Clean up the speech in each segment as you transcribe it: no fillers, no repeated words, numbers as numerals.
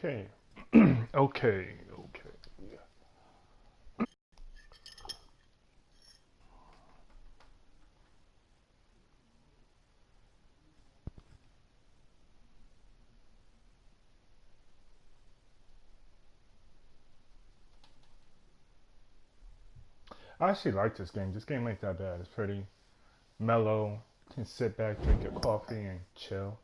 Okay. Okay. Okay. I actually like this game. This game ain't that bad. It's pretty mellow. You can sit back, drink your coffee, and chill.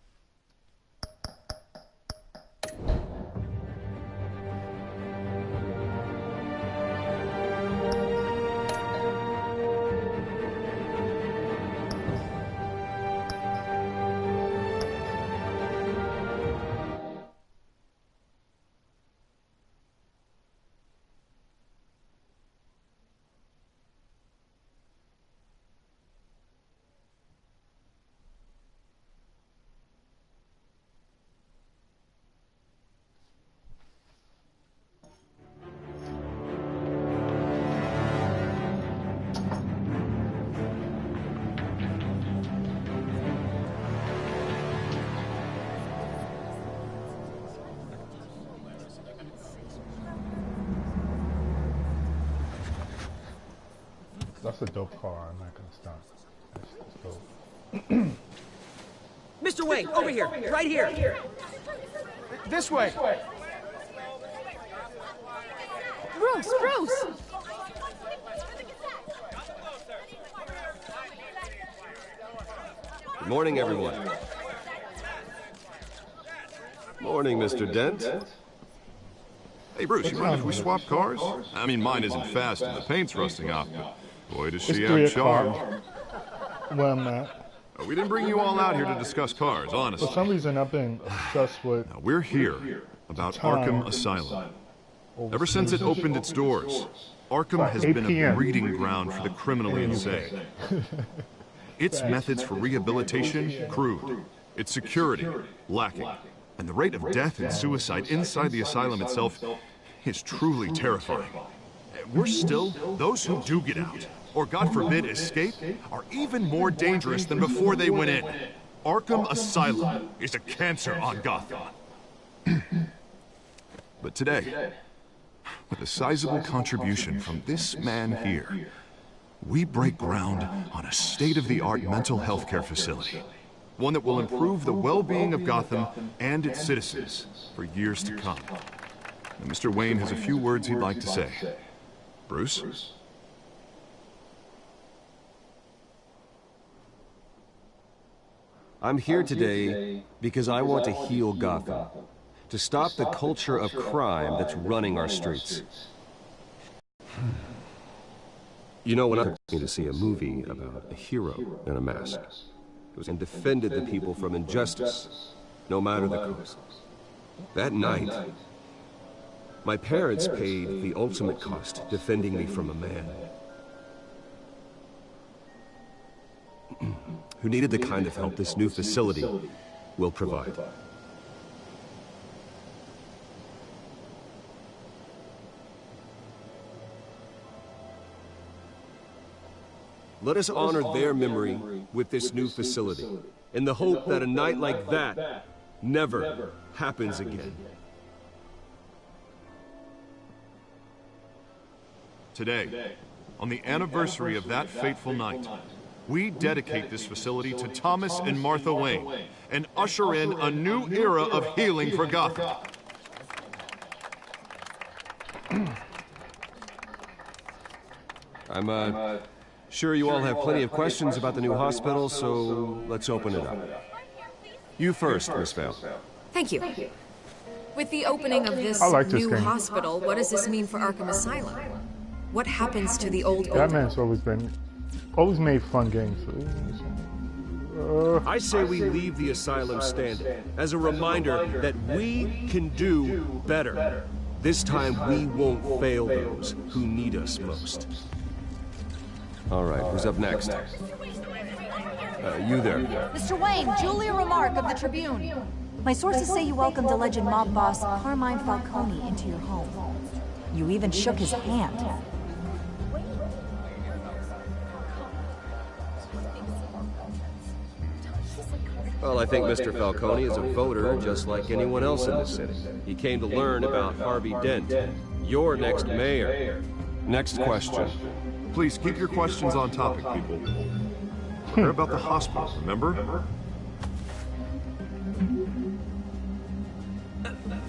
That's a dope car. I'm not gonna stop. That's dope. Mr. Wayne, over here, right here. This way. Bruce! Good morning, everyone. Morning, Mr. Dent. Hey, Bruce, you mind if we swap cars? I mean, mine isn't fast and the paint's rusting off, but boy, does It's she 3 have charm. o'clock. Where I'm at. We didn't bring you all out here to discuss cars, honestly. For some reason, I've been obsessed with. Now, we're here about Arkham Asylum. Ever since it opened its doors, Arkham has 8 been a p.m. breeding ground for the criminally insane. Its methods for rehabilitation, crude. Its security, lacking. And the rate of death and suicide inside the asylum itself is truly terrifying. Worse still, those who do get out, or God forbid escape, are even more dangerous than before they went in. Arkham Asylum is a cancer on Gotham. But today, with a sizable contribution from this man here, we break ground on a state-of-the-art mental health care facility. One that will improve the well-being of Gotham and its citizens for years to come. And Mr. Wayne has a few words he'd like to say. Bruce? I'm here today because I want to heal Gotham, to stop the culture of crime that's running our streets. You know, when I came to see a movie about a hero in a mask, and defended the people from injustice, no matter the cost. That night, my parents paid the ultimate cost defending me from a man who needed the kind of help this new facility will provide. Let us honor their memory with this new facility, in the hope that a night like that never happens again. Today, on the anniversary of that fateful night, we dedicate this facility to Thomas and Martha Wayne and usher in a new era of healing for Gotham. I'm sure you all have plenty of questions about the new hospital, so let's open it up. You first, Miss Vale. Thank you. With the opening of this new hospital, what does this mean for Arkham Asylum? What happens to the old Batman's always made fun games. I say we leave the asylum standing as a reminder that we can do better. This time we won't fail those who need us most. All right, who's up next? You there. Mr. Wayne, Julia Remark of the Tribune. My sources say you welcomed alleged mob boss Carmine Falcone into your home. You even shook his hand. Well, I think Mr. Falcone is a voter just like anyone else in this city. He came to learn about Harvey Dent, your next mayor. Next question. Please keep your questions on topic, people. They're about the hospital, remember?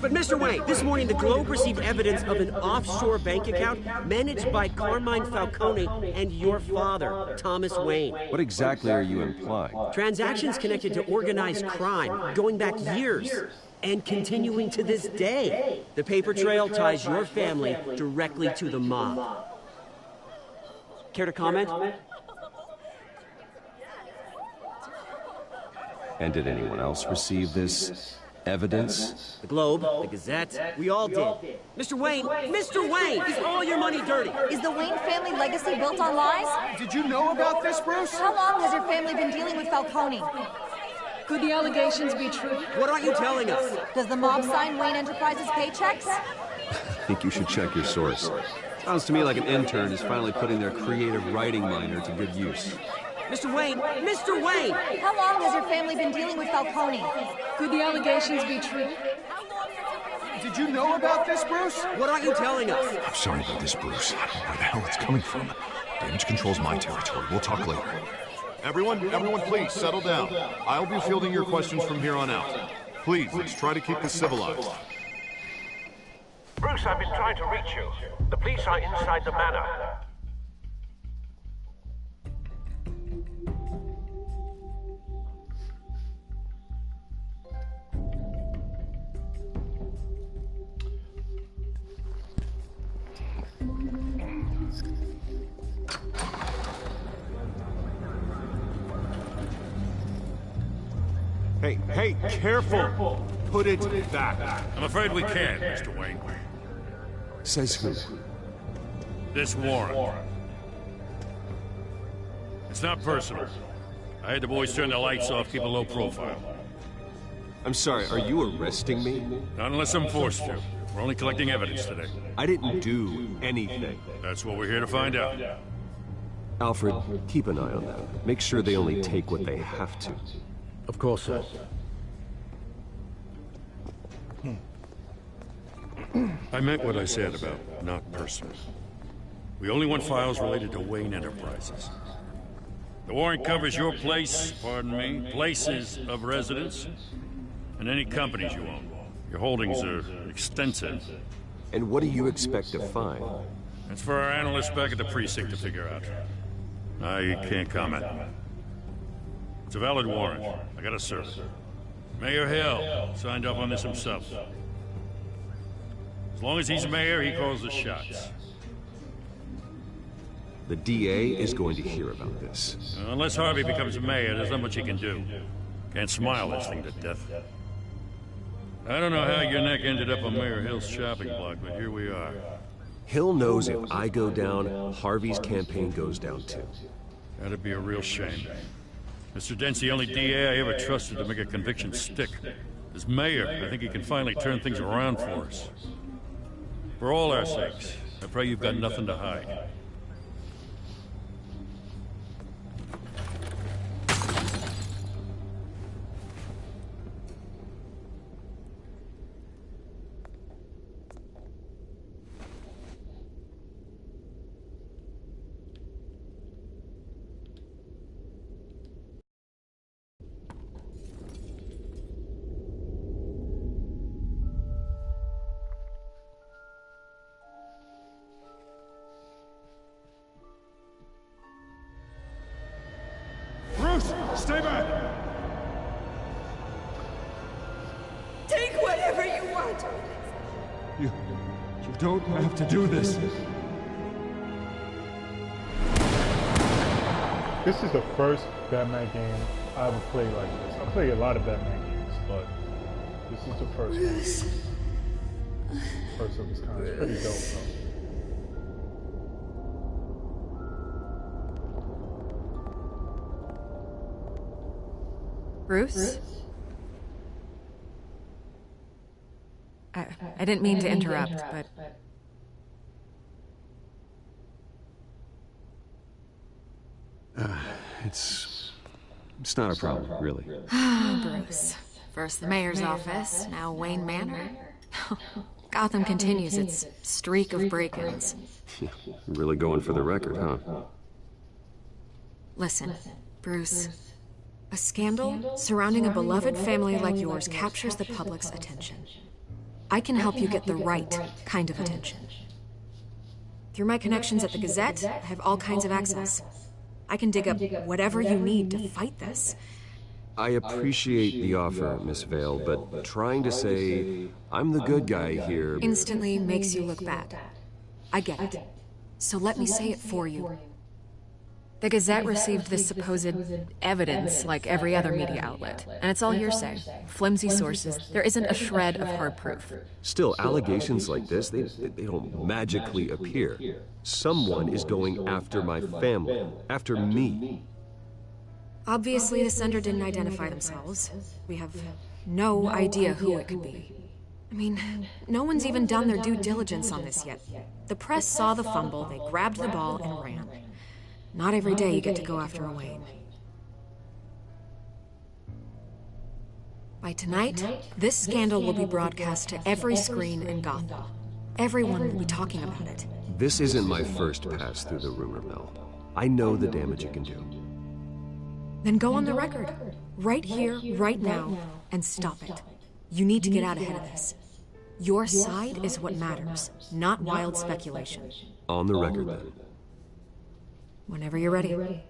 But Mr. Wayne, this morning the Globe received evidence of an offshore bank account managed by Carmine Falcone and your father, Thomas Wayne. What exactly are you implying? Transactions connected to organized crime going back years and continuing to this day. The paper trail ties your family directly to the mob. Care to comment? And did anyone else receive this evidence? The Globe, the Gazette, we all did. Mr. Wayne, is all your money dirty? Is the Wayne family legacy built on lies? Did you know about this, Bruce? How long has your family been dealing with Falcone? Could the allegations be true? What aren't you telling us? Does the mob sign Wayne Enterprises paychecks? I think you should check your source. Sounds to me like an intern is finally putting their creative writing minor to good use. Mr. Wayne! How long has your family been dealing with Falcone? Could the allegations be true? Did you know about this, Bruce? What aren't you telling us? I'm sorry about this, Bruce. I don't know where the hell it's coming from. Damage control's my territory. We'll talk later. Everyone, please, settle down. I'll be fielding your questions from here on out. Please, let's try to keep this civilized. Bruce, I've been trying to reach you. The police are inside the manor. Hey, careful! Put it back. I'm afraid we can't, Mr. Wayne. Says who? This warrant. It's not personal. I had the boys turn the lights off, keep a low profile. I'm sorry, are you arresting me? Not unless I'm forced to. We're only collecting evidence today. I didn't do anything. That's what we're here to find out. Alfred, keep an eye on them. Make sure they only take what they have to. Of course, sir. I meant what I said about not personal. We only want files related to Wayne Enterprises. The warrant covers your place, pardon me, places of residence, and any companies you own. Your holdings are extensive. And what do you expect to find? That's for our analysts back at the precinct to figure out. I can't comment. It's a valid warrant. I gotta serve it. Mayor Hill signed off on this himself. As long as he's mayor, he calls the shots. The DA is going to hear about this. Unless Harvey becomes mayor, there's not much he can do. Can't smile this thing to death. I don't know how your neck ended up on Mayor Hill's shopping block, but here we are. Hill knows if I go down, Harvey's campaign goes down too. That'd be a real shame. Mr. Dent's the only DA I ever trusted to make a conviction stick. As mayor, I think he can finally turn things around for us. For all our sakes, I pray you've got nothing to hide. Stay back! Take whatever you want. You don't have to do this. This is the first Batman game I ever played like this. I played a lot of Batman games, but this is the first one. First of its kind. It's pretty dope, though. Bruce? I didn't mean to interrupt, but... It's not a problem, really. Bruce. First the mayor's office, now Wayne Manor. Gotham continues its streak of break-ins. Really going for the record, huh? Listen, Bruce. A scandal surrounding a beloved family like yours captures the public's attention. I can help you get the right kind of attention. Through my connections at the Gazette, I have all kinds of access. I can dig up whatever you need to fight this. I appreciate the offer, Miss Vale, but trying to say I'm the good guy here instantly makes you look bad. I get it. So let me say it for you. The Gazette received this supposed evidence like every other media outlet, and it's all hearsay. Flimsy sources. There isn't a shred of hard proof. Still, allegations like this, they don't magically appear. Someone is going after my family, after me. Obviously, the sender didn't identify themselves. We have no idea who it could be. I mean, no one's even done their due diligence on this yet. The press saw the fumble, they grabbed the ball and ran. Not every day you get to go after a Wayne. By tonight, this scandal will be broadcast to every screen in Gotham. Everyone will be talking about it. This isn't my first pass through the rumor mill. I know the damage it can do. Then go on the record. Right here, right now, and stop it. You need to get out ahead of this. Your side is what matters, not wild speculation. On the record, then. Whenever you're ready.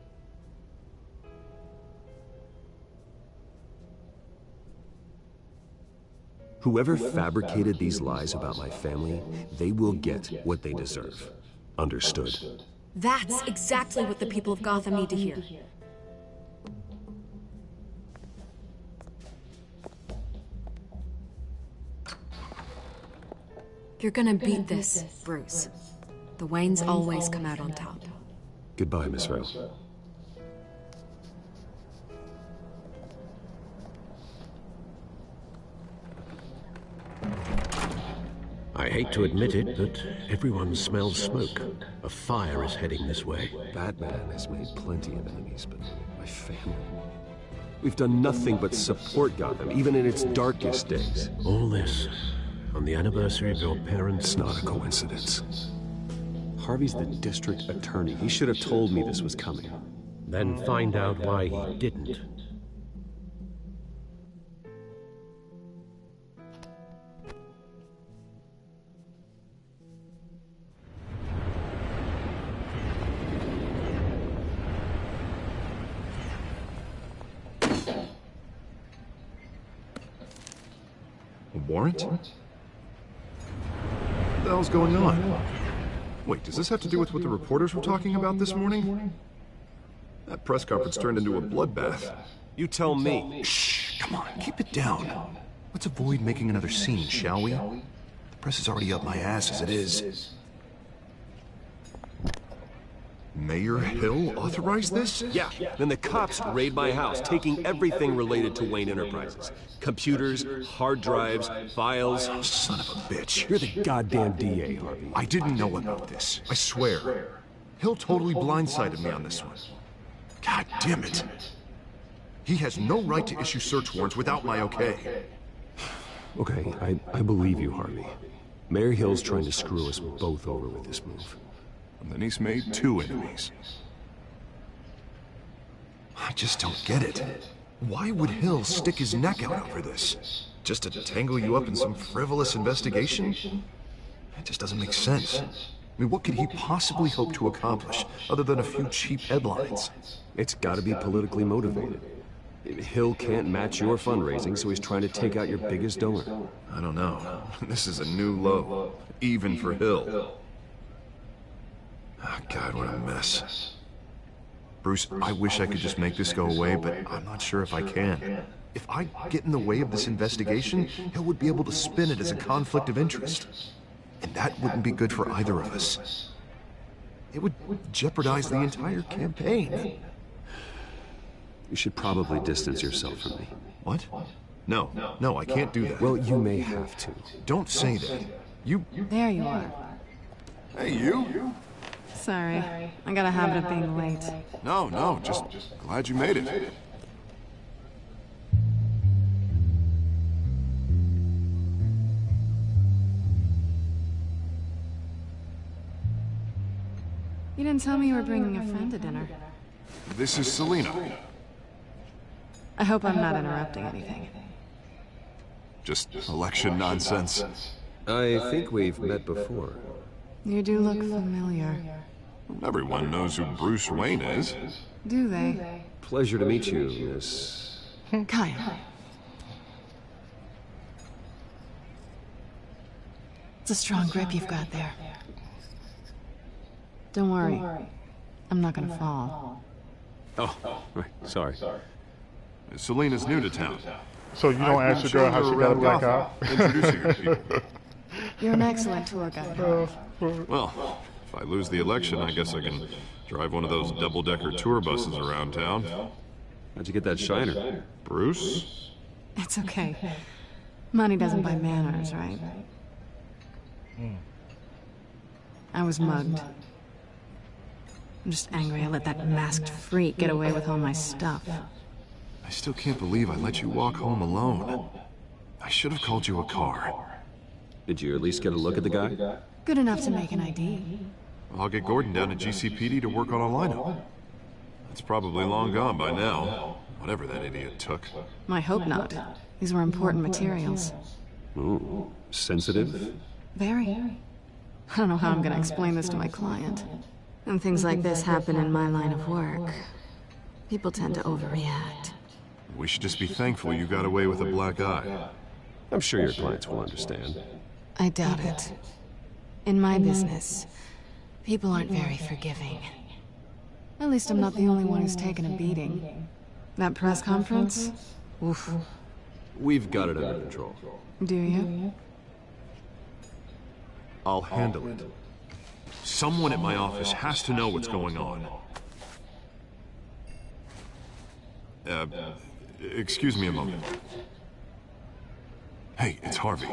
Whoever fabricated these lies about my family, they will get what they deserve. Understood? That's exactly what the people of Gotham need to hear. You're gonna beat this, Bruce. The Waynes always come out on top. Goodbye, Miss Vale. I hate to admit it, but everyone smells smoke. A fire is heading this way. Batman has made plenty of enemies, but my family... We've done nothing but support Gotham, even in its darkest days. All this on the anniversary of your parents'... It's not a coincidence. Harvey's the district attorney. He should have told me this was coming. Then find out why he didn't. A warrant? What the hell's going on? Wait, does this have to do with what the reporters were talking about this morning? That press conference turned into a bloodbath. You tell me. Shh, come on, keep it down. Let's avoid making another scene, shall we? The press is already up my ass as it is. Mayor Hill authorized this? Yeah, then the cops raid my house, taking everything related to Wayne Enterprises. Computers, hard drives, files. Oh, son of a bitch. You're the goddamn DA, Harvey. I didn't know about this, I swear. Hill totally blindsided me on this one. God damn it. He has no right to issue search warrants without my okay. Okay, I believe you, Harvey. Mayor Hill's trying to screw us both over with this move. And then he's made 2 enemies. I just don't get it. Why would Hill stick his neck out over this? Just to tangle you up in some frivolous investigation? It just doesn't make sense. I mean, what could he possibly hope to accomplish, other than a few cheap headlines? It's gotta be politically motivated. Hill can't match your fundraising, so he's trying to take out your biggest donor. I don't know. This is a new low, even for Hill. Oh, God, what a mess. Bruce, I wish I could just make this go away, but I'm not sure if I can. If I get in the way of this investigation, Hill would be able to spin it as a conflict of interest. And that wouldn't be good for either of us. It would jeopardize the entire campaign. You should probably distance yourself from me. What? No, I can't do that. Well, you may have to. Don't say that. You... There you are. Hey, you? Sorry, I got a habit of being late. No, just glad you made it. You didn't tell me you were bringing a friend to dinner. This is Selina. I hope I'm not interrupting anything. Just election nonsense. I think we've met before. You do look familiar. Everyone knows who Bruce Wayne is. Do they? Pleasure to meet you, Miss... Kyle. It's a strong grip you've got there. Don't worry. I'm not gonna fall. Oh, right. Sorry. Selina's new to town. So you don't ask your girl how she got a black eye? Introducing her to people. You're an excellent tour guide. Well, if I lose the election, I guess I can drive one of those double-decker tour buses around town. How'd you get that shiner? Bruce? It's okay. Money doesn't buy manners, right? I was mugged. I'm just angry I let that masked freak get away with all my stuff. I still can't believe I let you walk home alone. I should have called you a car. Did you at least get a look at the guy? Good enough to make an ID. I'll get Gordon down to GCPD to work on a lineup. It's probably long gone by now, whatever that idiot took. I hope not. These were important materials. Ooh, sensitive? Very. I don't know how I'm gonna explain this to my client. When things like this happen in my line of work, people tend to overreact. We should just be thankful you got away with a black eye. I'm sure your clients will understand. I doubt it. In my business, people aren't very forgiving. At least I'm not the only one who's taken a beating. That press conference? Oof. We've got it under control. Do you? I'll handle it. Someone at my office has to know what's going on. Excuse me a moment. Hey, it's Harvey.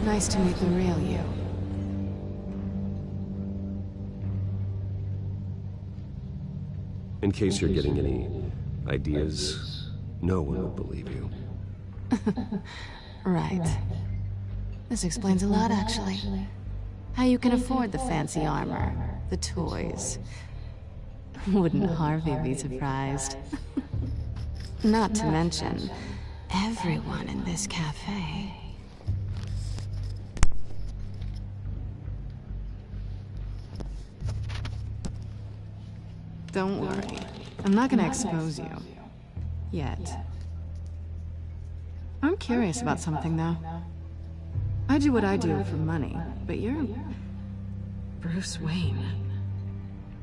Nice to meet the real you. In case you're getting any ideas, no one will believe you. Right. This explains a lot, actually. How you can afford the fancy armor, the toys. Wouldn't Harvey be surprised? Not to mention, everyone in this cafe. Don't worry. I'm not gonna expose you. Yet. I'm curious about something, though. I do what I do for money, but you're... Bruce Wayne.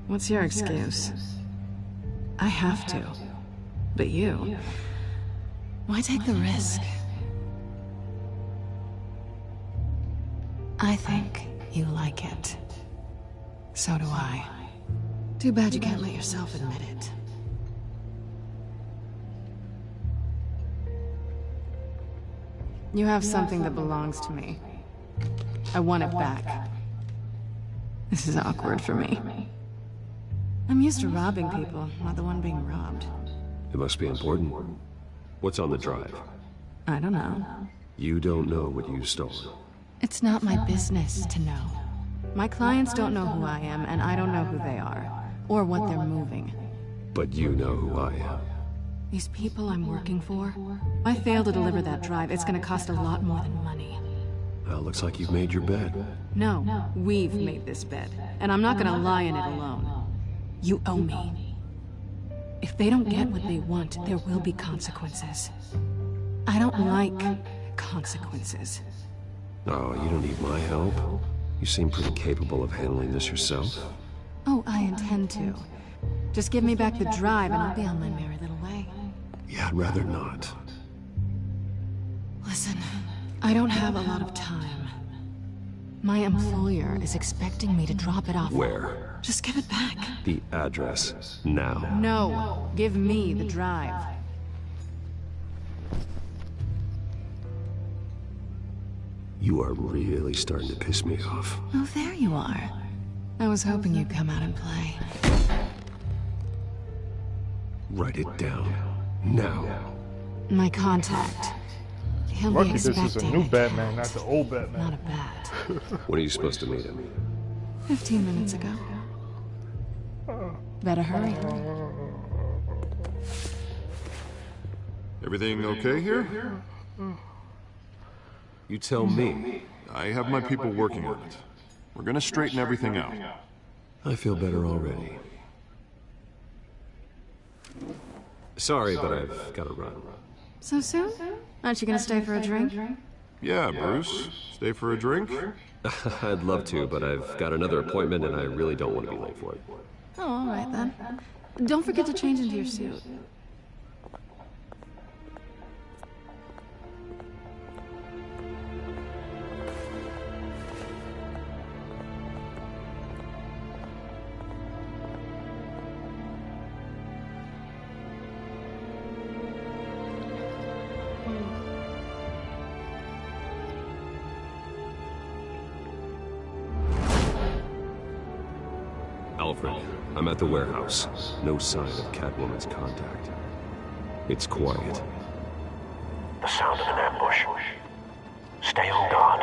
What's your excuse? I have to. But you... Why take the risk? I think you like it. So do I. Too bad you can't let yourself admit it. You have something that belongs to me. I want it back. This is awkward for me. I'm used to robbing people, not the one being robbed. It must be important. What's on the drive? I don't know. You don't know what you stole. It's not my business to know. My clients don't know who I am, and I don't know who they are. Or what they're moving. But you know who I am. These people I'm working for, if I fail to deliver that drive, it's gonna cost a lot more than money. Well, looks like you've made your bed. No, we've made this bed, and I'm not gonna lie in it alone. You owe me. If they don't get what they want, there will be consequences. I don't like consequences. Oh, you don't need my help. You seem pretty capable of handling this yourself. Oh, I intend to. Just give me back the drive and I'll be on my merry little way. Yeah, I'd rather not. Listen, I don't have a lot of time. My employer is expecting me to drop it off. Where? Just give it back. The address, now. No, give me the drive. You are really starting to piss me off. Oh, there you are. I was hoping you'd come out and play. Write it down. Now. My contact. He'll Lucky be this expecting is a new it. Batman, not the old Batman. Not a bat. When are you supposed to meet him? 15 minutes ago. Better hurry. Everything okay here? You tell me. I have my people working on it. We're gonna straighten everything out. I feel better already. Sorry, but I've got to run. So soon? Aren't you gonna stay for a drink? Yeah, Bruce. Stay for a drink? I'd love to, but I've got another appointment and I really don't want to be late for it. Oh, all right then. Don't forget to change into your suit. Alfred, I'm at the warehouse. No sign of Catwoman's contact. It's quiet. The sound of an ambush. Stay on guard.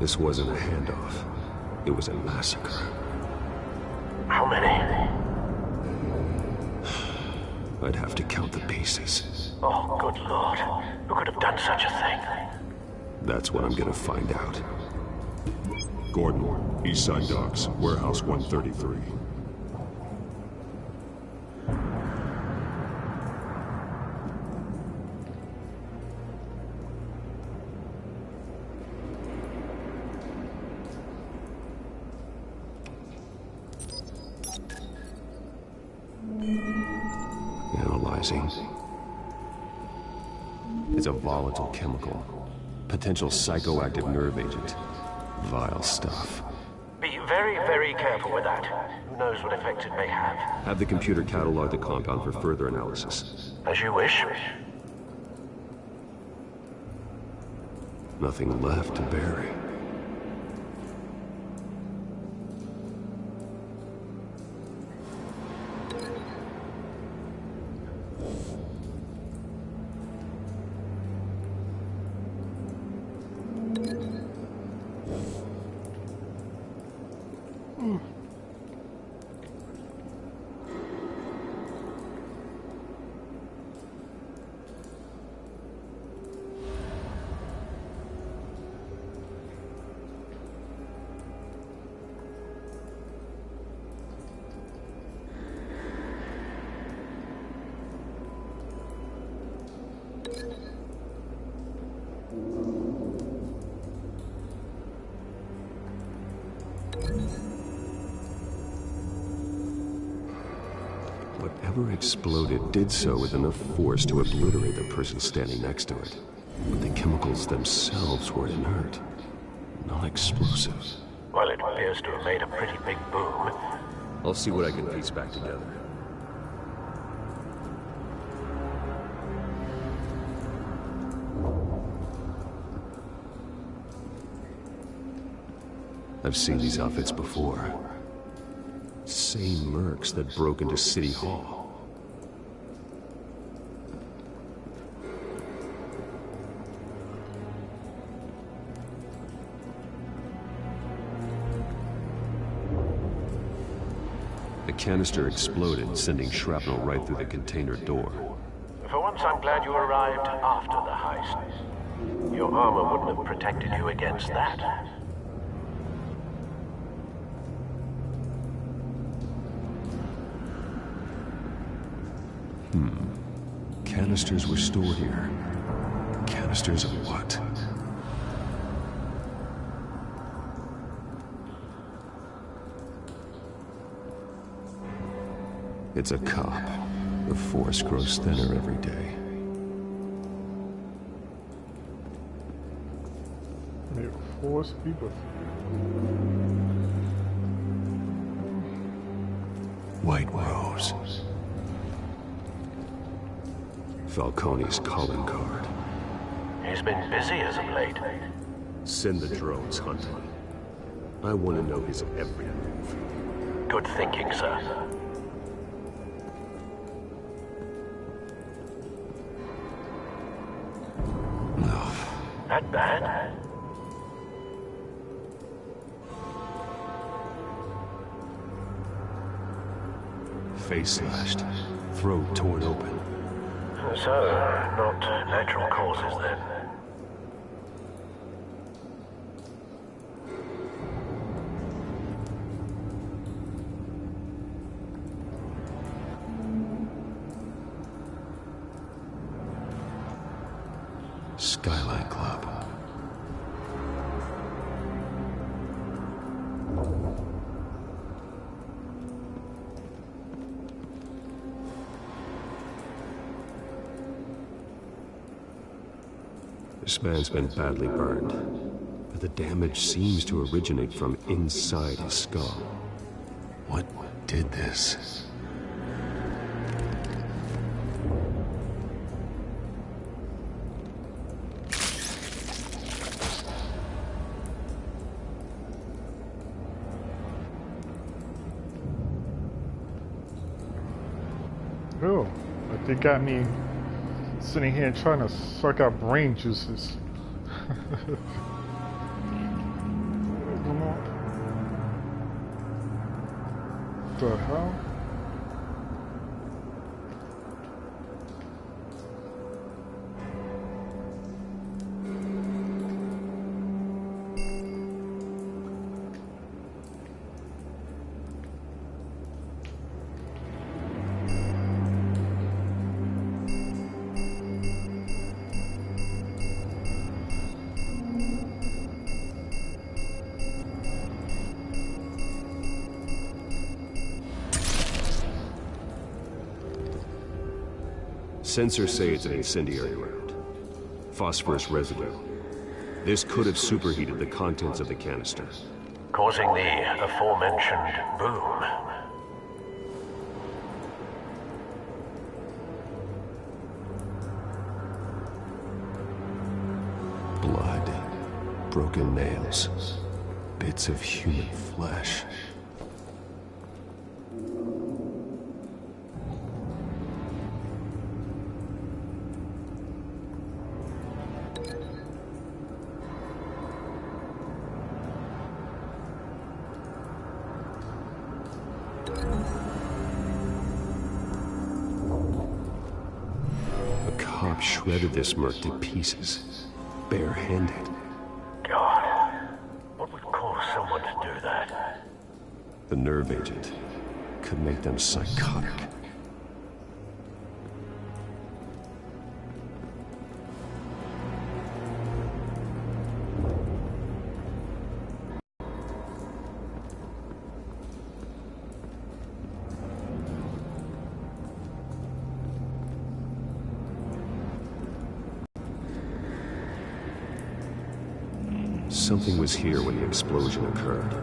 This wasn't a handoff. It was a massacre. How many? I'd have to count the pieces. Oh, good lord. Who could have done such a thing? That's what I'm gonna find out. Gordon, Eastside Docks, Warehouse 133. Analyzing. It's a volatile chemical. Potential psychoactive nerve agent. Vile stuff. Be very, very careful with that. Who knows what effect it may have. Have the computer catalog the compound for further analysis. As you wish. Nothing left to bury. Whatever exploded did so with enough force to obliterate the person standing next to it. But the chemicals themselves were inert, not explosive. Well, it appears to have made a pretty big boom. I'll see what I can piece back together. I've seen these outfits before. Same mercs that broke into City Hall. The canister exploded, sending shrapnel right through the container door. For once, I'm glad you arrived after the heist. Your armor wouldn't have protected you against that. Canisters were stored here. Canisters of what? It's a cop. The force grows thinner every day. May the force be with you. White Rose. Falcone's calling card. He's been busy as of late. Send the drones hunting. I want to know his every move. Good thinking, sir. No. That bad? Face slashed. Throat torn open. So, not natural causes then. Skyline Club. This man's been badly burned, but the damage seems to originate from inside his skull. What did this? Oh, like they got me sitting here trying to suck out brain juices. Come on. The hell? Sensors say it's an incendiary round. Phosphorus residue. This could have superheated the contents of the canister. Causing the aforementioned boom. Blood. Broken nails. Bits of human flesh. Shredded this merc to pieces, barehanded. God, what would cause someone to do that? The nerve agent could make them psychotic. Something was here when the explosion occurred.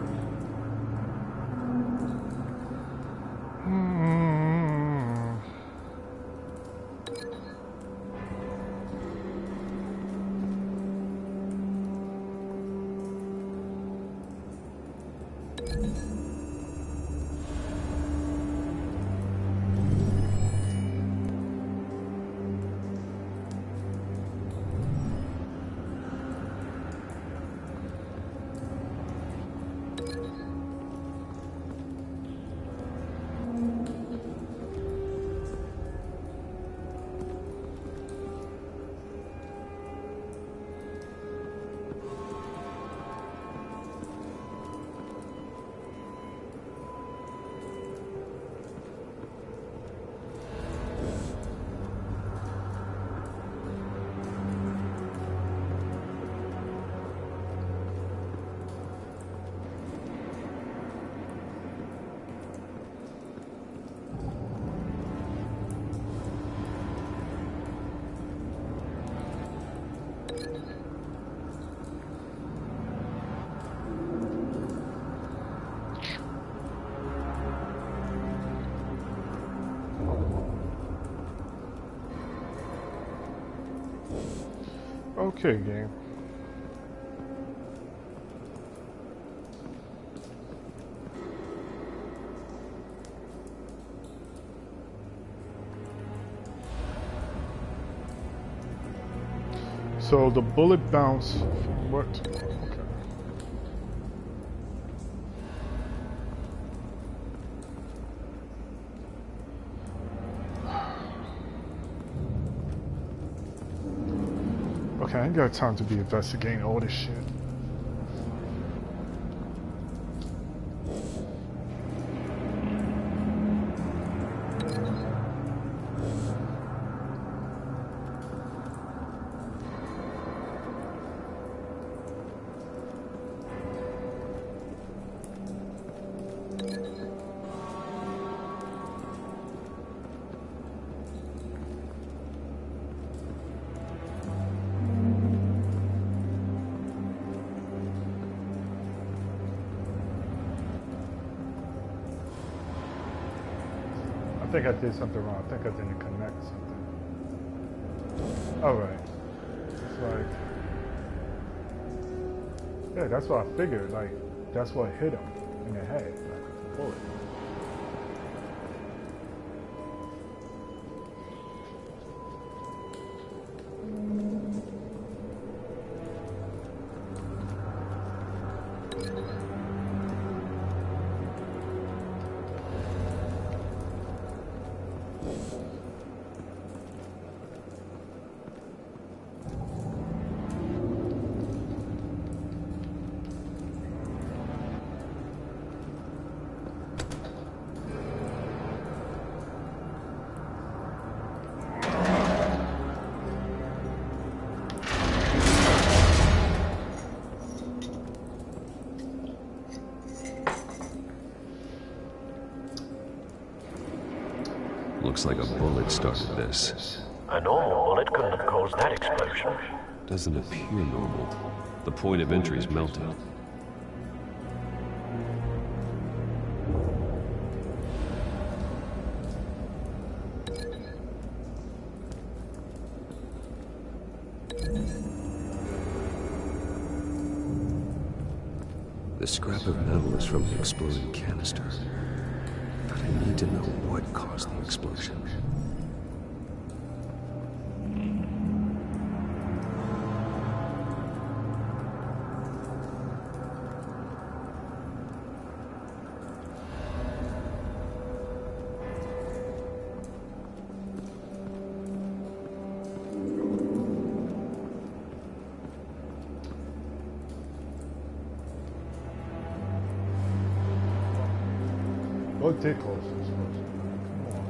Okay, game. So the bullet bounce worked. Okay. Okay, I ain't got time to be investigating all this shit. I think I did something wrong. I think I didn't connect something. Alright. It's like... Yeah, that's what I figured. Like, that's what hit him in the head. Like a bullet. Looks like a bullet started this. A normal bullet couldn't have caused that explosion. Doesn't appear normal. The point of entry's melted. The scrap of metal is from the exploding canister. But I need to know what caused the explosion. What did cause the explosion? Come on.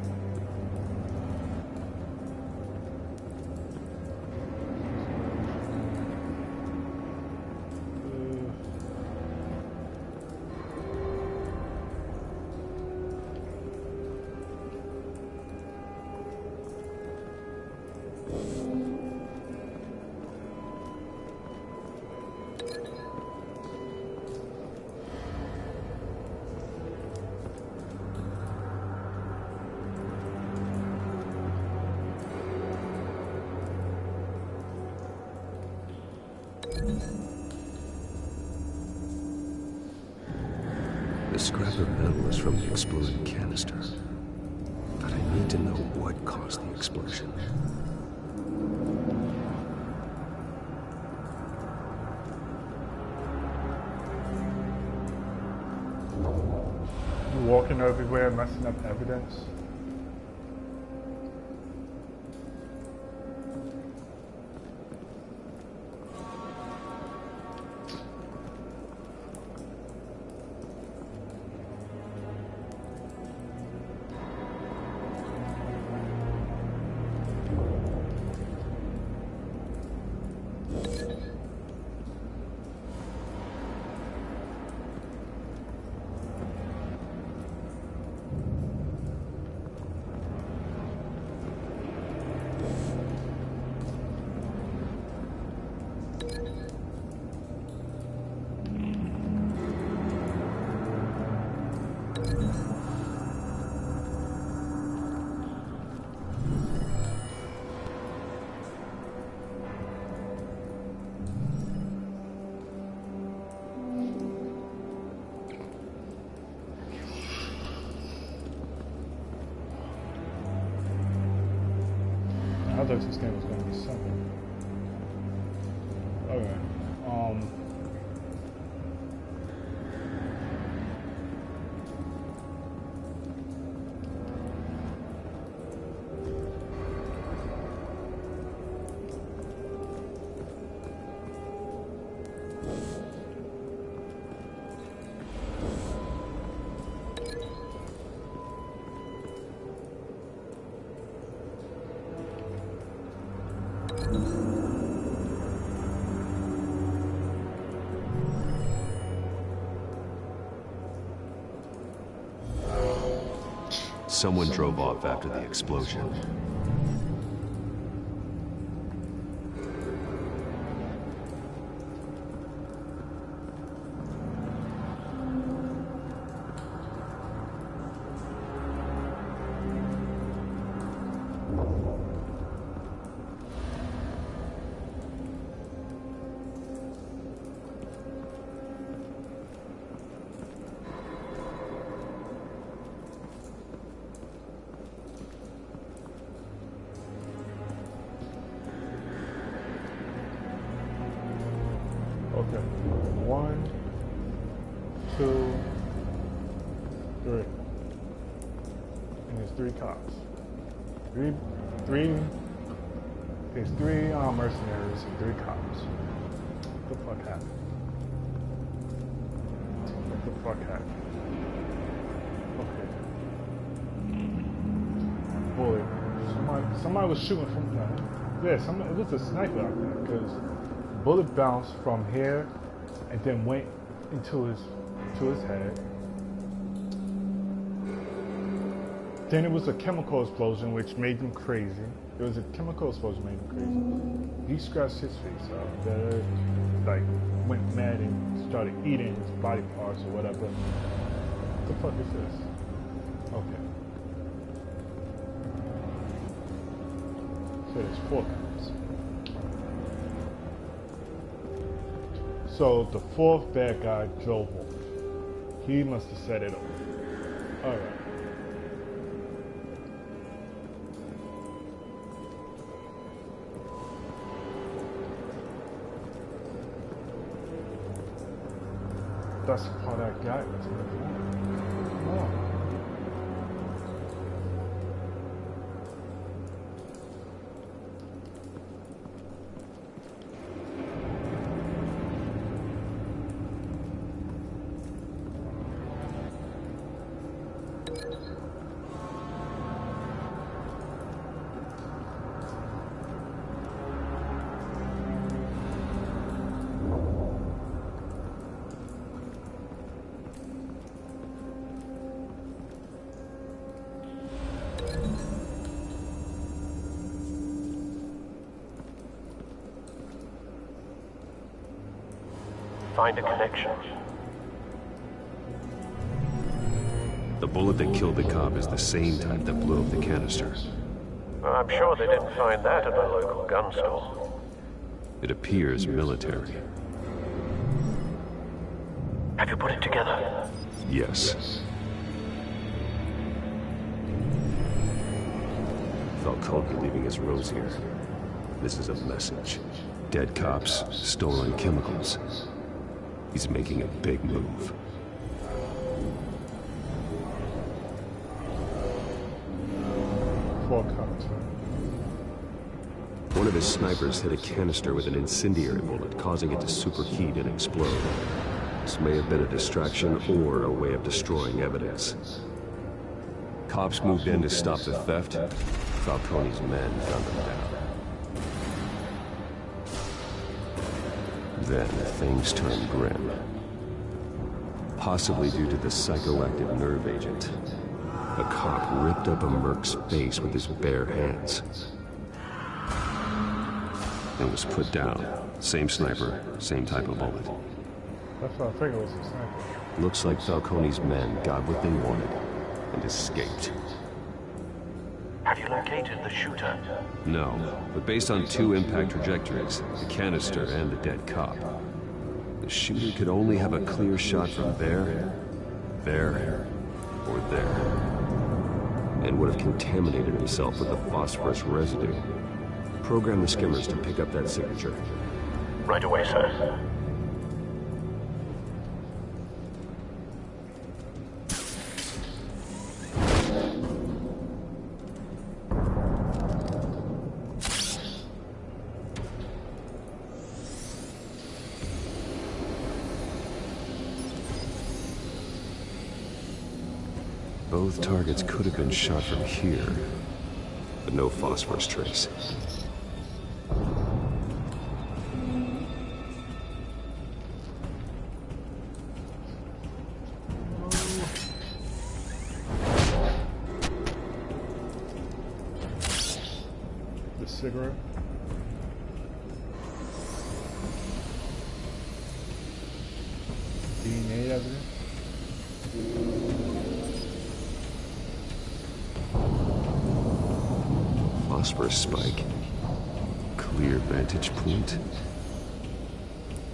The scrap of metal is from the exploding canister. But I need to know what caused the explosion. You walking everywhere, messing up evidence. I thought this game was going to be simple. Okay. Someone drove off after the explosion. Okay. 1, 2, 3. And there's 3 cops. There's 3 mercenaries and 3 cops. What the fuck happened? What the fuck happened? Okay. Bullet. Somebody was shooting from there. Yeah, it was a sniper out there because bullet bounced from here and then went into his head. Then it was a chemical explosion which made him crazy. It was a chemical explosion made him crazy. He scratched his face up. There, like, went mad and started eating his body parts or whatever. What the fuck is this? Okay. So there's 4 cops. So the 4th bad guy drove off. He must have set it off. Alright. That's how that guy was. Come on. Find a connection. The bullet that killed the cop is the same type that blew up the canister. Well, I'm sure they didn't find that at a local gun store. It appears military. Have you put it together? Yes. Falcone leaving his rose here. This is a message. Dead cops, stolen chemicals. He's making a big move. One of his snipers hit a canister with an incendiary bullet, causing it to superheat and explode. This may have been a distraction or a way of destroying evidence. Cops moved in to stop the theft. Falcone's men found them down. Then things turned grim. Possibly due to the psychoactive nerve agent. A cop ripped up a merc's face with his bare hands. It was put down. Same sniper, same type of bullet. That's what I figured was a sniper. Looks like Falcone's men got what they wanted and escaped. Have you located the shooter? No, but based on 2 impact trajectories, the canister and the dead cop, the shooter could only have a clear shot from there, or there, and would have contaminated himself with the phosphorus residue. program the skimmers to pick up that signature. Right away, sir. Both targets could have been shot from here, but no phosphorus trace. The cigarette. DNA evidence. Phosphorus spike. Clear vantage point.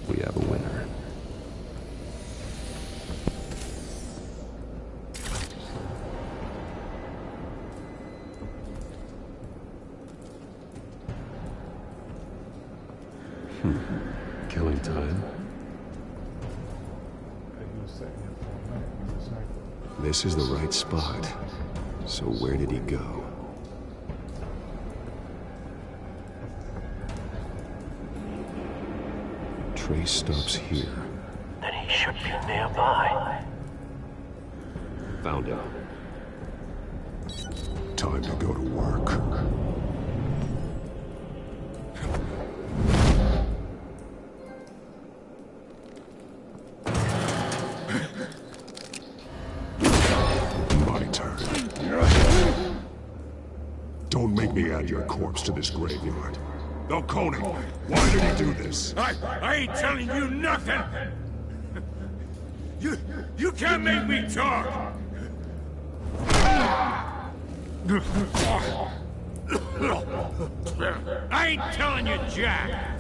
We have a winner. Killing time. This is the right spot. So where did he go? Trace stops here. Then he should be nearby. Found him. Time to go to work. My turn. Don't make me add your corpse to this graveyard. Falcone, why did he do this? I ain't telling you nothing! You can't make me talk! I ain't telling you, Jack!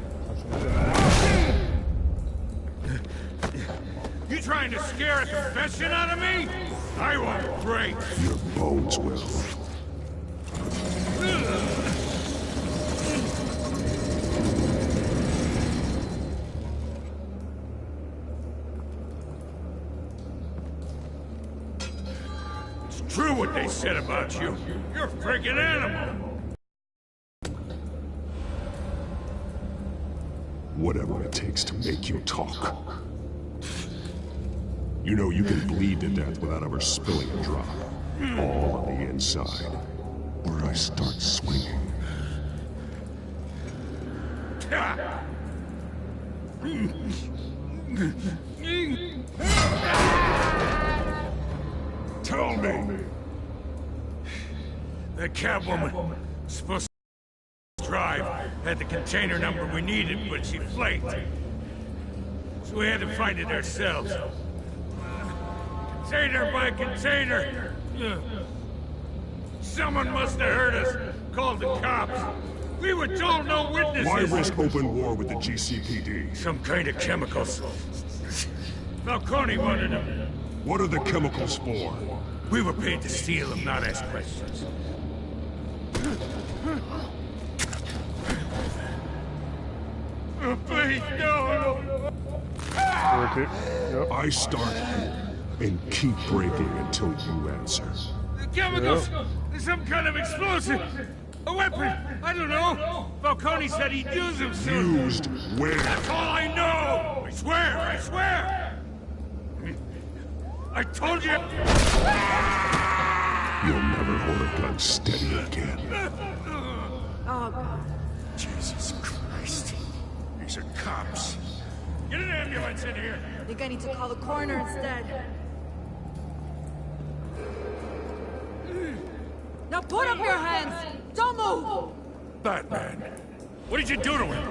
You trying to scare a confession out of me? I won't break! Your bones will. True what they said about you. You're a freaking animal. Whatever it takes to make you talk. You know you can bleed to death without ever spilling a drop. All on the inside. Or I start swinging. Tell me! That Catwoman supposed to drive had the container number we needed, but she flaked. So we had to find it ourselves. Container by container. Someone must have heard us, called the cops. We were told no witnesses. Why risk open war with the GCPD? Some kind of chemicals. Falcone wanted them. What are the chemicals for? We were paid to steal them, not ask questions. Oh, please, no! Okay. Yep. I start here and keep breaking until you answer. The chemicals! There's some kind of explosive! A weapon! I don't know! Falcone said he'd use them soon! Used where? That's all I know! I swear! I swear! I told you! You'll never hold a gun steady again. Oh, God. Jesus Christ. These are cops. Get an ambulance in here! I think I need to call the coroner instead. Now put up your hands! Don't move! Batman, what did you do to him?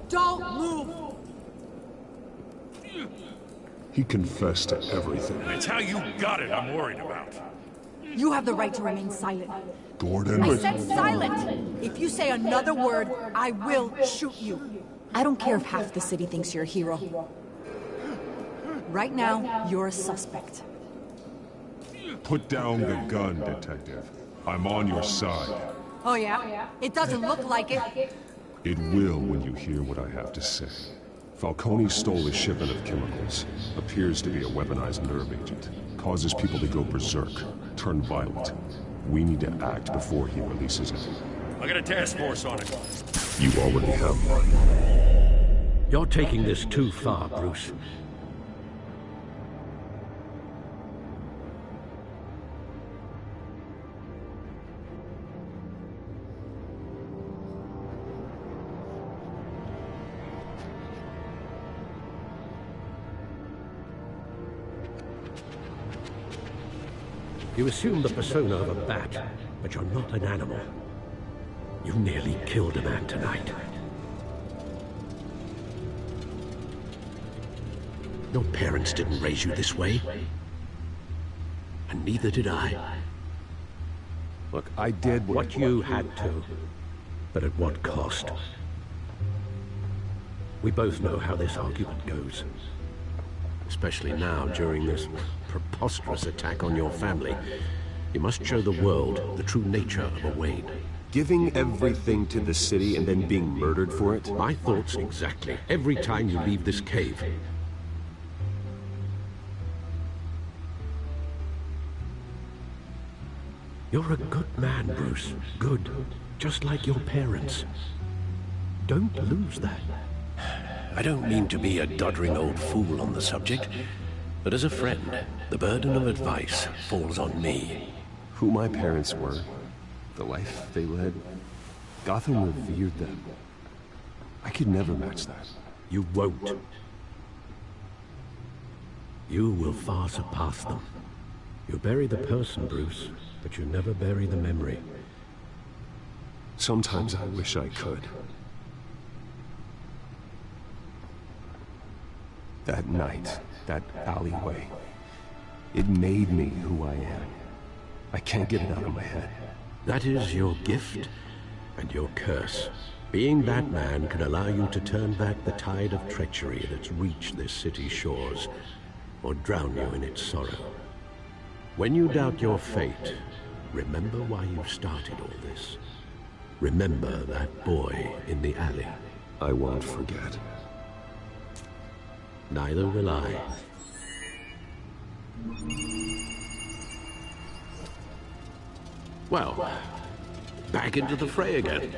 Don't move! He confessed to everything. It's how you got it I'm worried about. You have the right to remain silent. Gordon. I said silent! If you say another word, I will shoot you. I don't care if half the city thinks you're a hero. Right now, you're a suspect. Put down the gun, detective. I'm on your side. Oh yeah? It doesn't look like it. It will when you hear what I have to say. Falcone stole a shipment of chemicals. Appears to be a weaponized nerve agent. Causes people to go berserk, turn violent. We need to act before he releases it. I got a task force on it. You already have one. You're taking this too far, Bruce. You assume the persona of a bat, but you're not an animal. You nearly killed a man tonight. Your parents didn't raise you this way. And neither did I. Look, I did what you had to, but at what cost? We both know how this argument goes. Especially now, during this preposterous attack on your family. You must show the world the true nature of a Wayne. Giving everything to the city and then being murdered for it? My thoughts exactly. Every time you leave this cave. You're a good man, Bruce. Good. Just like your parents. Don't lose that. I don't mean to be a doddering old fool on the subject, but as a friend, the burden of advice falls on me. Who my parents were, the life they led, Gotham revered them. I could never match that. You won't. You will far surpass them. You bury the person, Bruce, but you never bury the memory. Sometimes I wish I could. That night, that alleyway, it made me who I am. I can't get it out of my head. That is your gift and your curse. Being Batman can allow you to turn back the tide of treachery that's reached this city's shores, or drown you in its sorrow. When you doubt your fate, remember why you started all this. Remember that boy in the alley. I won't forget. Neither will I. Well, back into the fray again.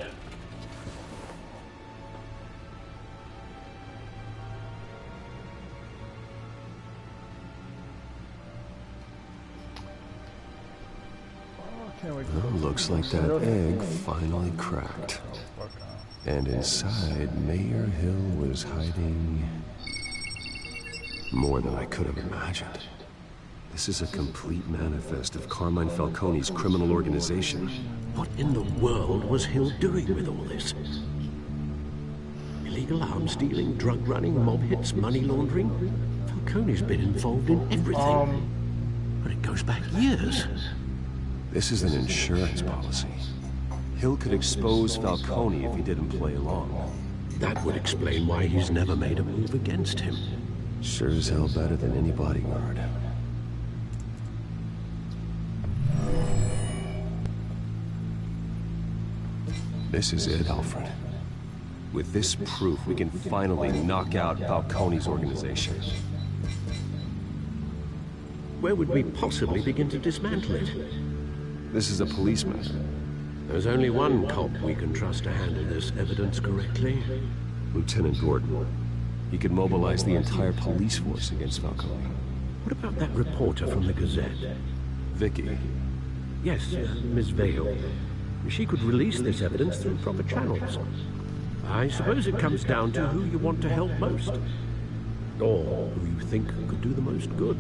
Well, looks like that egg finally cracked. And inside, Mayor Hill was hiding more than I could have imagined. This is a complete manifest of Carmine Falcone's criminal organization. What in the world was Hill doing with all this? Illegal arms dealing, drug running, mob hits, money laundering? Falcone's been involved in everything. But it goes back years. This is an insurance policy. Hill could expose Falcone if he didn't play along. That would explain why he's never made a move against him. Sure as hell better than any bodyguard. This is it, Alfred. With this proof, we can finally knock out Falcone's organization. Where would we possibly begin to dismantle it? This is a police matter. There's only one cop we can trust to handle this evidence correctly. Lieutenant Gordon. He could mobilize the entire police force against Falcone. What about that reporter from the Gazette? Vicky. Yes, Miss Vale. She could release this evidence through proper channels. I suppose it comes down to who you want to help most. Or who you think could do the most good.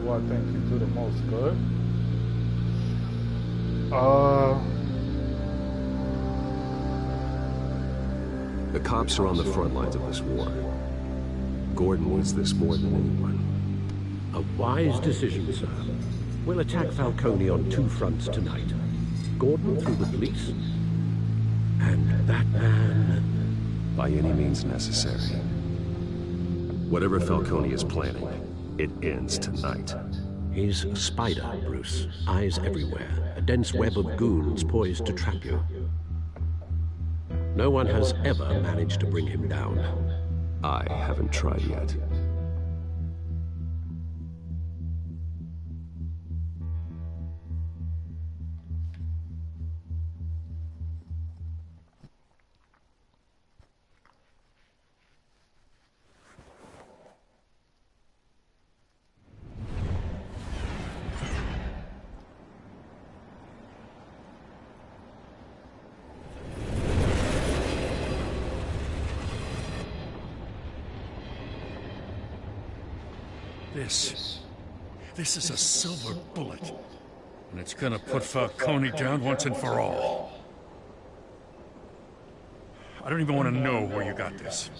I think you do the most good. The cops are on the front lines of this war. Gordon needs this more than anyone. A wise decision, sir. We'll attack Falcone on two fronts tonight. Gordon through the police, and Batman... By any means necessary. Whatever Falcone is planning, it ends tonight. He's a spider, Bruce. Eyes everywhere. A dense web of goons poised to trap you. No one has ever managed to bring him down. I haven't tried yet. This is a silver bullet, and it's gonna put Falcone down once and for all. I don't even want to know where you got this.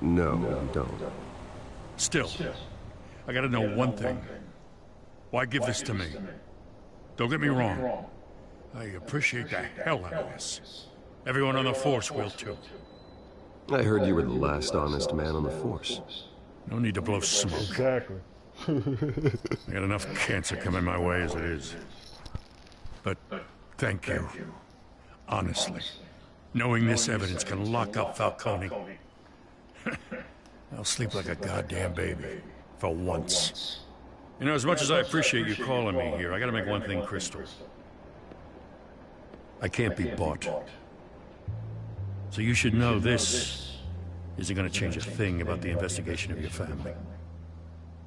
No, you don't. Still, I gotta know one thing. Why give this to me? Don't get me wrong. I appreciate the hell out of this. Everyone on the Force will too. I heard you were the last honest man on the Force. No need to blow smoke. Exactly. I got enough cancer coming my way as it is. But thank you. Honestly. Knowing this evidence can lock up Falcone. I'll sleep like a goddamn baby. For once. You know, as much as I appreciate you calling me here, I gotta make one thing crystal. I can't be bought. So you should know this isn't gonna change a thing about the investigation of your family.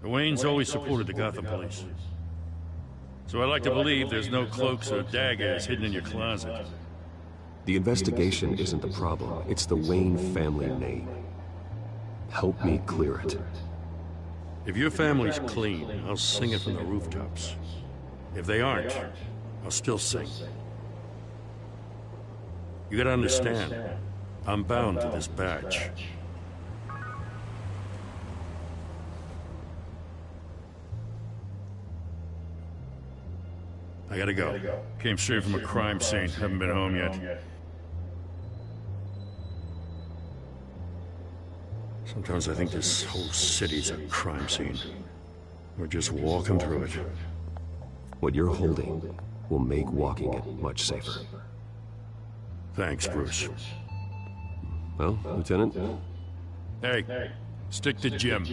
The Waynes always supported the Gotham police. So I like to believe there's no cloaks or daggers hidden in your closet. The investigation isn't the problem. It's the Wayne family name. Help me clear it. If your family's clean, I'll sing it from the rooftops. If they aren't, I'll still sing. You gotta understand, I'm bound to this badge. I gotta go. Came straight from a crime scene. Haven't been home yet. Sometimes I think this whole city's a crime scene. We're just walking through it. What you're holding will make walking it much safer. Thanks, Bruce. Well, Lieutenant? Hey, stick to Jim.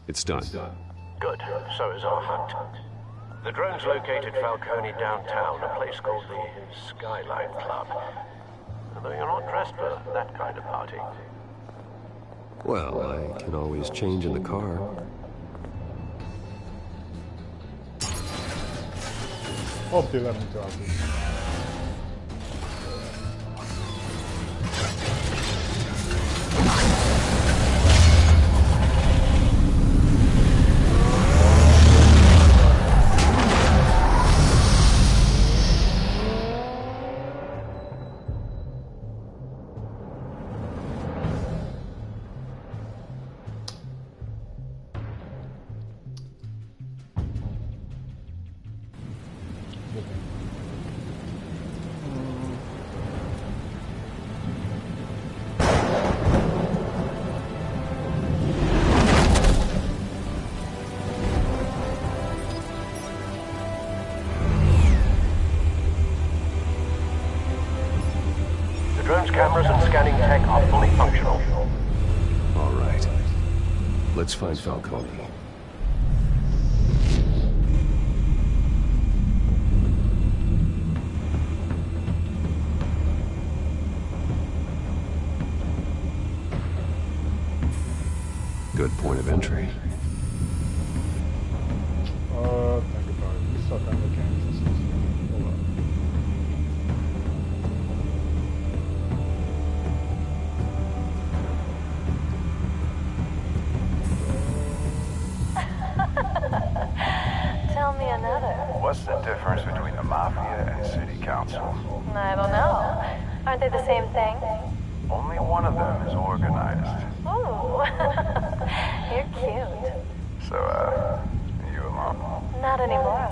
It's done. Good. So is our hunt. The drones located Falcone downtown, a place called the Skyline Club. Although you're not dressed for that kind of party. Well, I can always change in the car. Hope they let me drop it. Drones, cameras, and scanning tech are fully functional. All right. Let's find Falcone. Good point of entry. Think about it. We stuck on the Kansas. Hold on. Tell me another. What's the difference between the Mafia and City Council? I don't know. Aren't they the same thing? Only one of them is organized. Ooh, you're cute. So, are you a mom? Not anymore.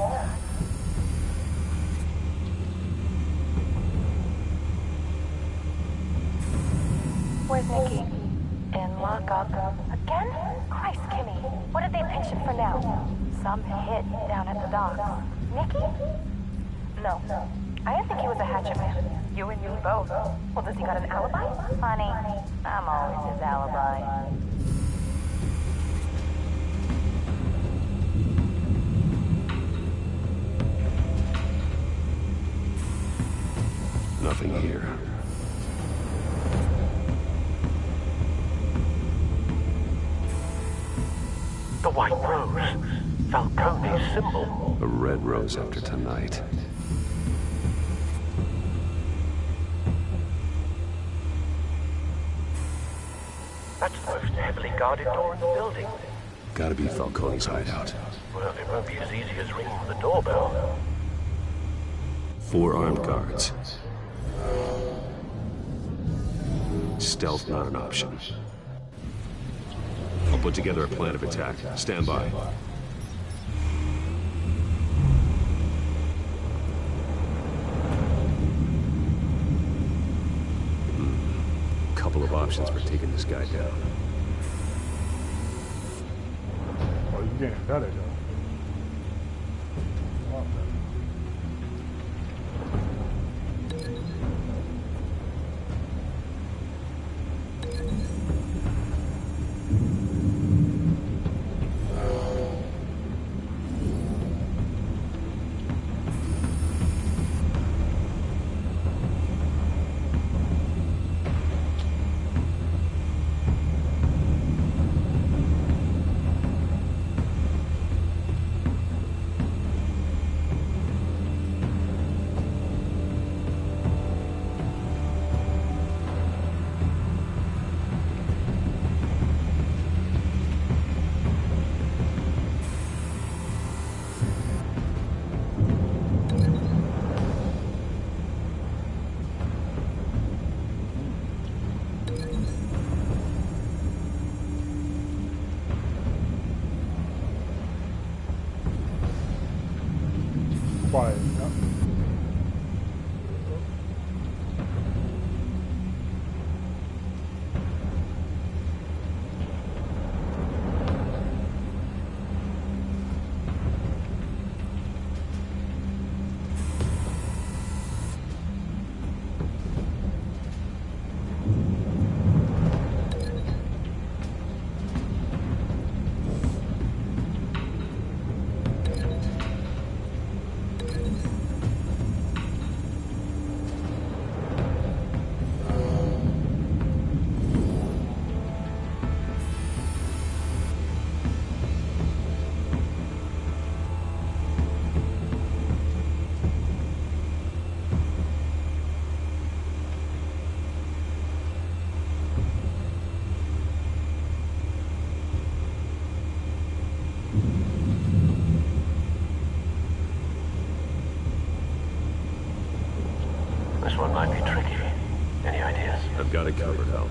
Where's Nikki? In lockup. Again? Christ, Kimmy. What did they pension for now? Some hit down at the docks. Nikki? No. I didn't think he was a hatchet man. You and me both. Well, does he got an alibi? Honey, I'm always his alibi. Nothing here. The white rose. Falcone's symbol. A red rose after tonight. That's the most heavily guarded door in the building. Gotta be Falcone's hideout. Well, it won't be as easy as ringing the doorbell. 4 armed guards. Stealth not an option. I'll put together a plan of attack. Stand by. Couple of options for taking this guy down. Oh, you're getting better, though. Quiet. Yep. This one might be tricky. Any ideas? I've got it covered, Hal.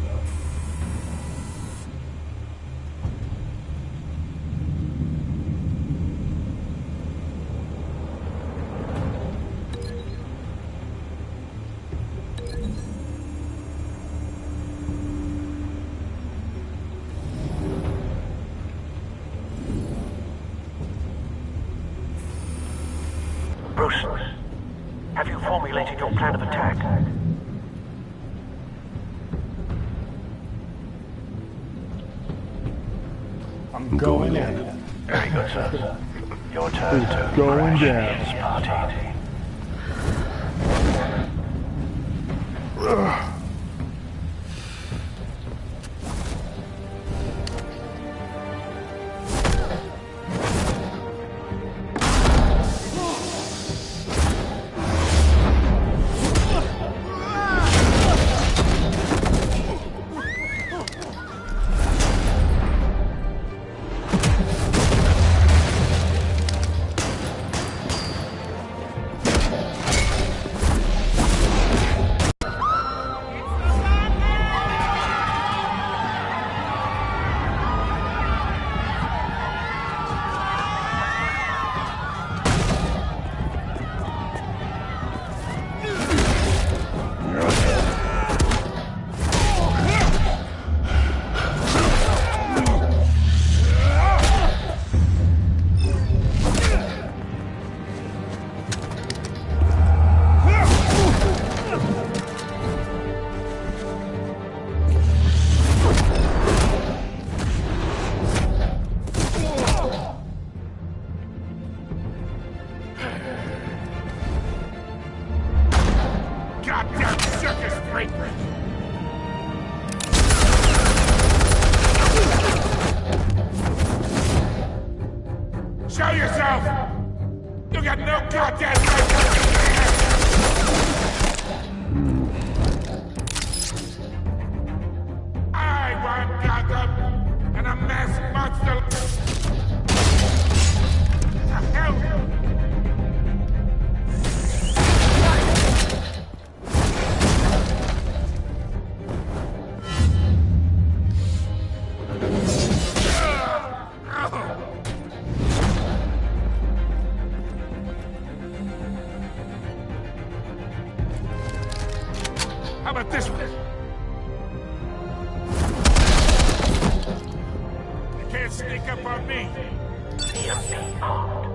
Bruce, have you formulated your plan of attack? I'm going in. Very good, sir. Your turn to Going crash down. this party. goddamn circus freak! Show yourself! You got no goddamn right! I want Gotham and a mass monster! The hell? How about this one? You can't sneak up on me. EMP armed.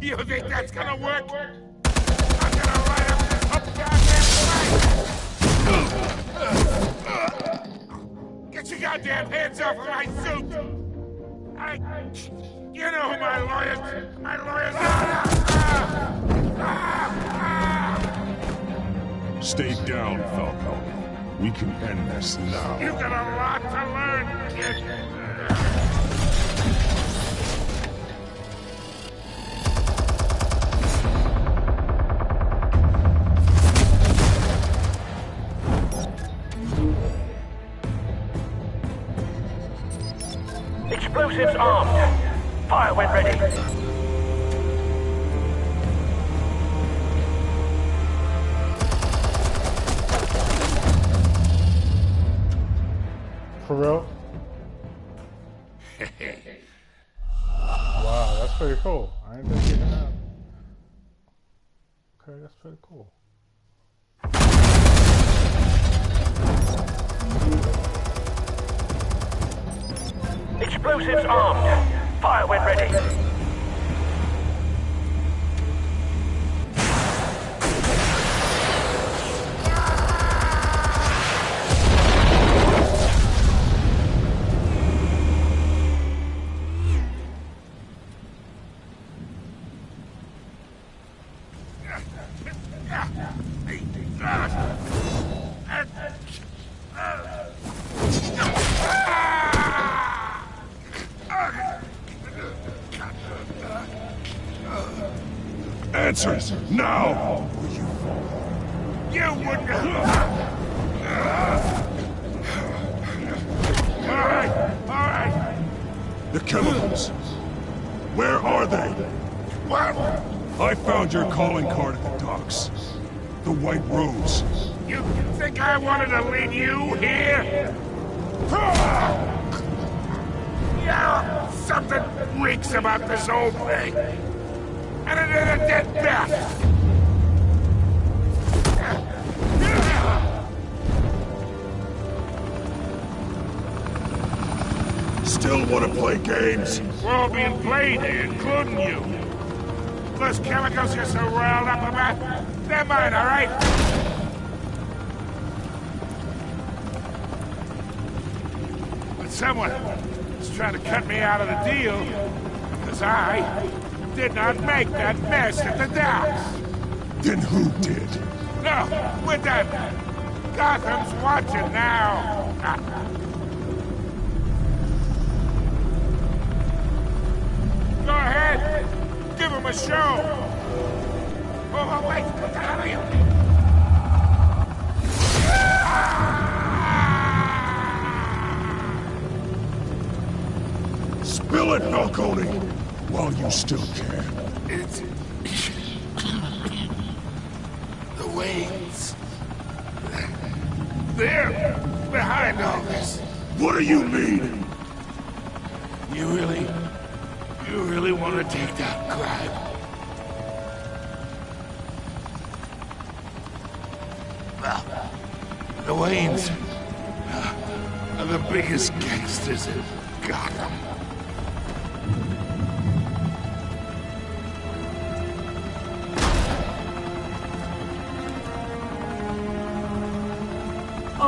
You think that's gonna work? I'm gonna light up this whole goddamn place! Get your goddamn hands off of my suit! You know who my lawyers are! Stay down, Falcone. We can end this now. You've got a lot to learn, kid! Explosives armed. Fire when ready. For real? Wow, that's pretty cool. I ain't been getting that. Okay, that's pretty cool. Explosives armed. Fire when ready. Answers, now! You wouldn't have... All right. The chemicals. Where are they? What? I found your calling card at the docks. The White Rose. You think I wanted to lead you here? Yeah, something reeks about this whole thing. And it is a dead bat. Still want to play games? We're all being played here, including you. Those chemicals you're so riled up about, they're mine, all right? But someone is trying to cut me out of the deal, because I did not make that mess at the docks. Then who did? No, we're done. Gotham's watching now. Go ahead. Give him a show. Oh, wait. What the hell are you? Spill it, Falcone, while you still can. It's... the Waynes. They're behind all this. What do you mean? You really want to take that crime? Well, the Waynes are the biggest gangsters in Gotham.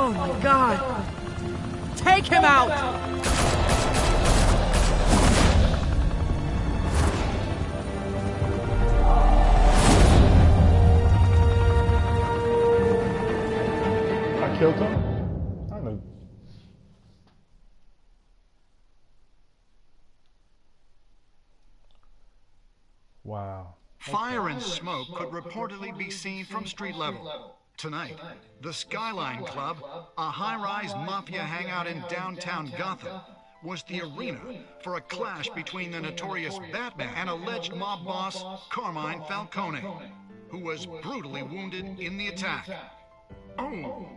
Oh my God! Take him out! I killed him? I know. Wow. Fire and smoke could reportedly be seen from street level. Tonight, the Skyline Club, a high-rise mafia hangout in downtown Gotham, was the arena for a clash between the notorious Batman and alleged mob boss Carmine Falcone, who was brutally wounded in the attack. Oh!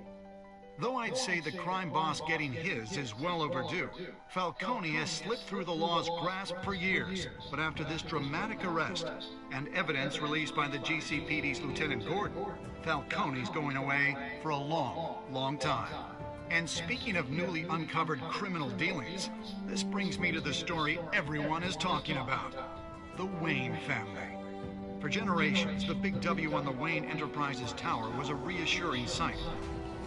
Though I'd say the crime boss getting his is well overdue, Falcone has slipped through the law's grasp for years. But after this dramatic arrest and evidence released by the GCPD's Lieutenant Gordon, Falcone's going away for a long, long time. And speaking of newly uncovered criminal dealings, this brings me to the story everyone is talking about: the Wayne family. For generations, the big W on the Wayne Enterprises Tower was a reassuring sight.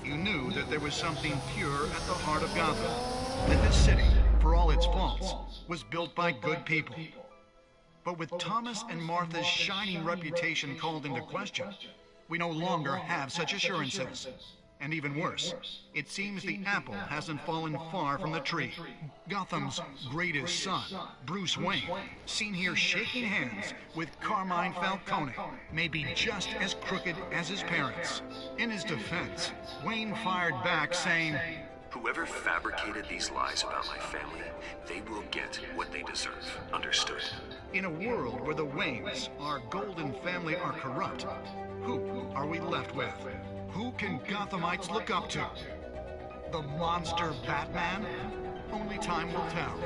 You knew that there was something pure at the heart of Gotham, that this city, for all its faults, was built by good people. But with Thomas and Martha's shining reputation called into question, we no longer have such assurances. And even worse, it seems the apple hasn't fallen far from the tree. Gotham's greatest son, Bruce Wayne, seen here shaking hands with Carmine Falcone, may be just as crooked as his parents. In his defense, Wayne fired back saying, "Whoever fabricated these lies about my family, they will get what they deserve. Understood?" In a world where the Waynes, our golden family, are corrupt, who are we left with? Who can Gothamites look up to? The monster Batman? Only time will tell.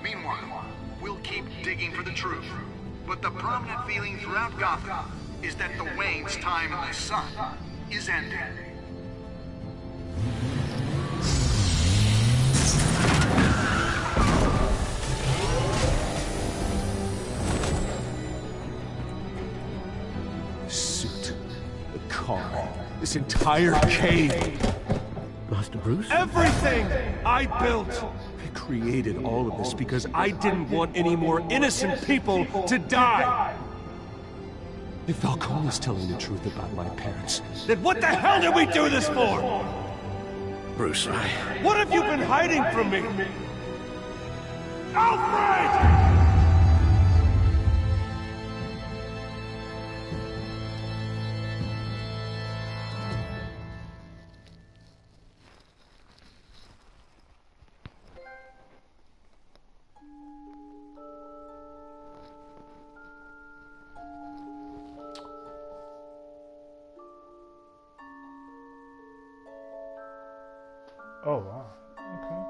Meanwhile, we'll keep digging for the truth. But the prominent feeling throughout Gotham is that the Waynes' time in the sun is ending. This entire cave. Master Bruce? Everything I built. I created all of this because I didn't want any more innocent people to die. If Falcone's telling the truth about my parents, then what the hell did we do this for? Bruce, What have you been hiding from me? Alfred! Oh, wow. Okay.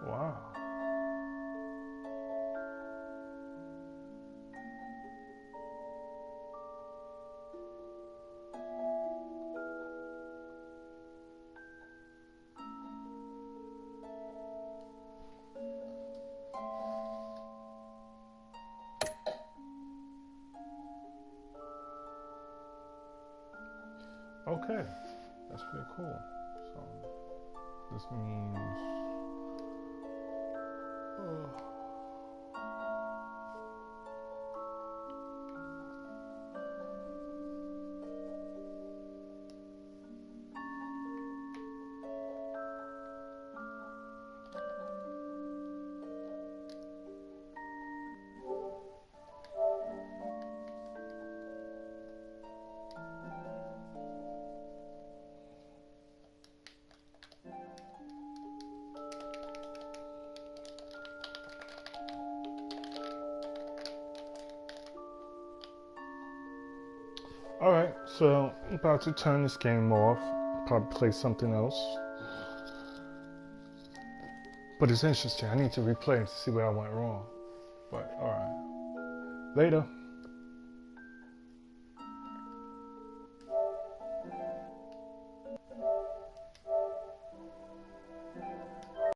Wow. Okay, that's pretty cool. So this means Alright, so I'm about to turn this game off. Probably play something else. But it's interesting. I need to replay it to see where I went wrong. But alright. Later.